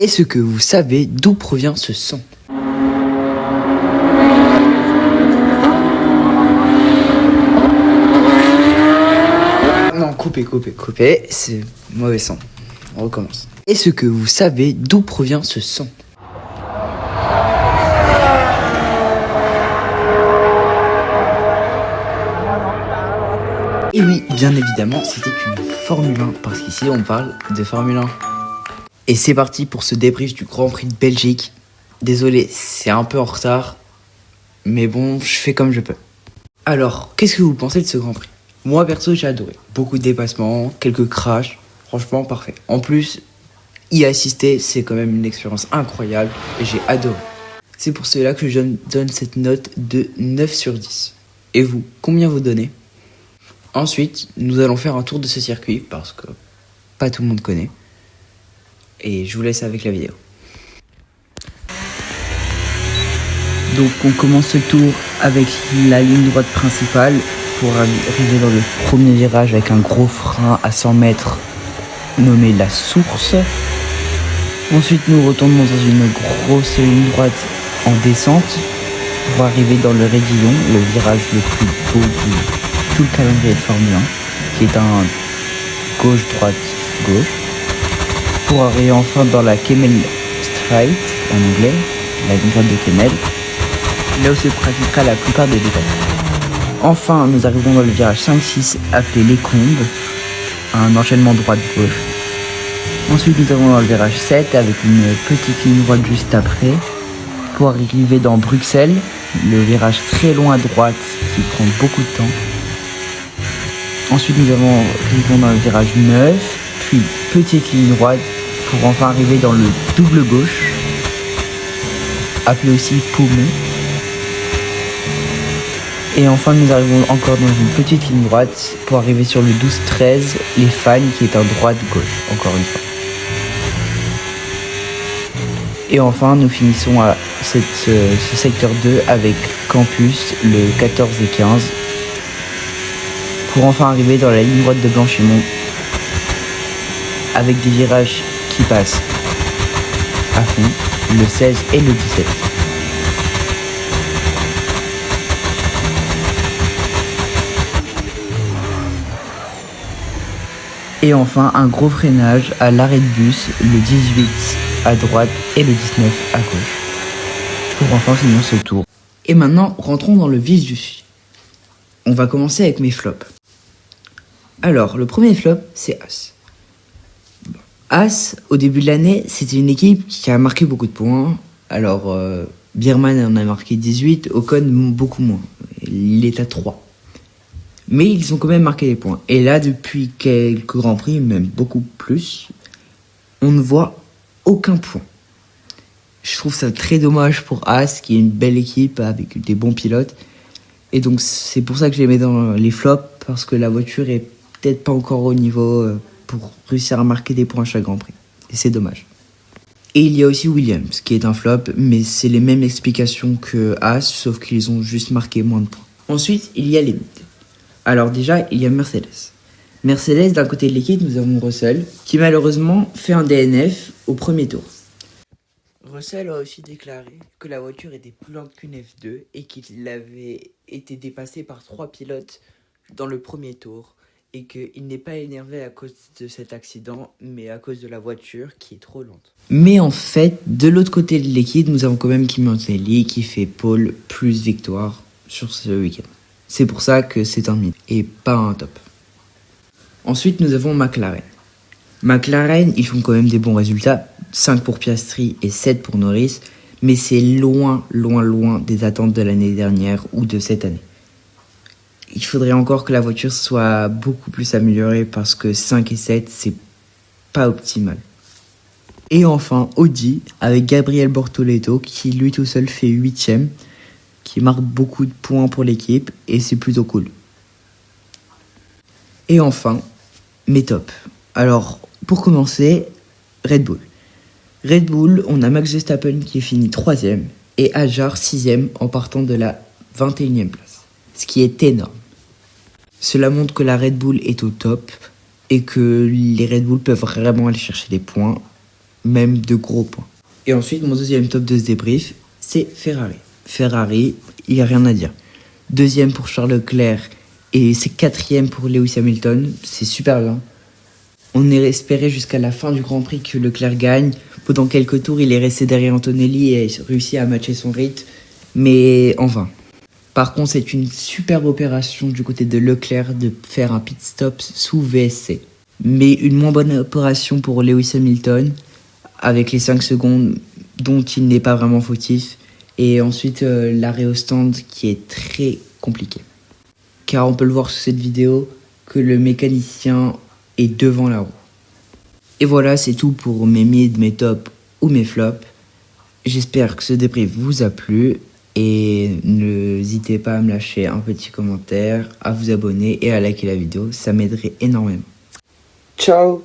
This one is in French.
Est-ce que vous savez d'où provient ce son? Non, coupez, c'est mauvais son. On recommence. Est-ce que vous savez d'où provient ce son? Et oui, bien évidemment, c'était une Formule 1, parce qu'ici on parle de Formule 1. Et c'est parti pour ce débrief du Grand Prix de Belgique. Désolé, c'est un peu en retard, mais bon, je fais comme je peux. Alors, qu'est-ce que vous pensez de ce Grand Prix? Moi, perso, j'ai adoré. Beaucoup de dépassements, quelques crashs, franchement parfait. En plus, y assister, c'est quand même une expérience incroyable et j'ai adoré. C'est pour cela que je donne cette note de 9 sur 10. Et vous, combien vous donnez? Ensuite, nous allons faire un tour de ce circuit parce que pas tout le monde connaît. Et je vous laisse avec la vidéo. Donc on commence le tour avec la ligne droite principale pour arriver dans le premier virage avec un gros frein à 100 mètres nommé la source. Ensuite nous retournons dans une grosse ligne droite en descente pour arriver dans le Raidillon, le virage le plus beau de tout le calendrier de Formule 1, qui est un gauche-droite-gauche. Pour arriver enfin dans la Kemmel Straight, en anglais, la ligne droite de Kemmel, là où se pratiquera la plupart des dépassements. Enfin, nous arrivons dans le virage 5-6, appelé les Combes, un enchaînement droite-gauche. Ensuite, nous avons dans le virage 7, avec une petite ligne droite juste après, pour arriver dans Bruxelles, le virage très loin à droite, qui prend beaucoup de temps. Ensuite, nous arrivons dans le virage 9, puis petite ligne droite, pour enfin arriver dans le double gauche, appelé aussi Poumon. Et enfin nous arrivons encore dans une petite ligne droite pour arriver sur le 12-13, les Fagnes, qui est un droite-gauche, encore une fois. Et enfin nous finissons à ce secteur 2 avec Campus, le 14 et 15, pour enfin arriver dans la ligne droite de Blanchimont, avec des virages qui passent à fond, le 16 et le 17. Et enfin un gros freinage à l'arrêt de bus, le 18 à droite et le 19 à gauche, pour enfin finir ce tour. Et maintenant rentrons dans le vif du sujet. On va commencer avec mes flops. Alors le premier flop, c'est Haas. Haas, au début de l'année, c'était une équipe qui a marqué beaucoup de points. Alors, Biermann en a marqué 18, Ocon beaucoup moins. Il est à 3. Mais ils ont quand même marqué des points. Et là, depuis quelques Grands Prix, même beaucoup plus, on ne voit aucun point. Je trouve ça très dommage pour Haas, qui est une belle équipe avec des bons pilotes. Et donc, c'est pour ça que je les mets dans les flops, parce que la voiture est peut-être pas encore au niveau pour réussir à marquer des points à chaque Grand Prix. Et c'est dommage. Et il y a aussi Williams, qui est un flop, mais c'est les mêmes explications que Haas, sauf qu'ils ont juste marqué moins de points. Ensuite, il y a les mythes. Alors déjà, il y a Mercedes. Mercedes, d'un côté de l'équipe, nous avons Russell, qui malheureusement fait un DNF au premier tour. Russell a aussi déclaré que la voiture était plus lente qu'une F2 et qu'il avait été dépassé par 3 pilotes dans le premier tour, et qu'il n'est pas énervé à cause de cet accident, mais à cause de la voiture qui est trop lente. Mais en fait, de l'autre côté de l'équipe, nous avons quand même Kimi Antonelli qui fait pole plus victoire sur ce week-end. C'est pour ça que c'est un mid et pas un top. Ensuite, nous avons McLaren. McLaren, ils font quand même des bons résultats, 5 pour Piastri et 7 pour Norris, mais c'est loin des attentes de l'année dernière ou de cette année. Il faudrait encore que la voiture soit beaucoup plus améliorée parce que 5 et 7, c'est pas optimal. Et enfin, Audi, avec Gabriel Bortoleto, qui lui tout seul fait 8ème, qui marque beaucoup de points pour l'équipe, et c'est plutôt cool. Et enfin, mes tops. Alors, pour commencer, Red Bull. Red Bull, on a Max Verstappen qui est fini 3ème, et Hadjar 6ème en partant de la 21ème place. Ce qui est énorme. Cela montre que la Red Bull est au top et que les Red Bull peuvent vraiment aller chercher des points. même de gros points. Et ensuite, mon deuxième top de ce débrief, c'est Ferrari. Ferrari, il n'y a rien à dire. Deuxième pour Charles Leclerc et c'est quatrième pour Lewis Hamilton, c'est super bien. On espérait jusqu'à la fin du Grand Prix que Leclerc gagne. Pendant quelques tours, il est resté derrière Antonelli et a réussi à matcher son rythme, mais en vain. Par contre, c'est une superbe opération du côté de Leclerc de faire un pit stop sous VSC. Mais une moins bonne opération pour Lewis Hamilton, avec les 5 secondes dont il n'est pas vraiment fautif. Et ensuite, l'arrêt au stand qui est très compliqué. Car on peut le voir sur cette vidéo que le mécanicien est devant la roue. Et voilà, c'est tout pour mes mid, mes tops ou mes flops. J'espère que ce débrief vous a plu. Et n'hésitez pas à me lâcher un petit commentaire, à vous abonner et à liker la vidéo, ça m'aiderait énormément. Ciao!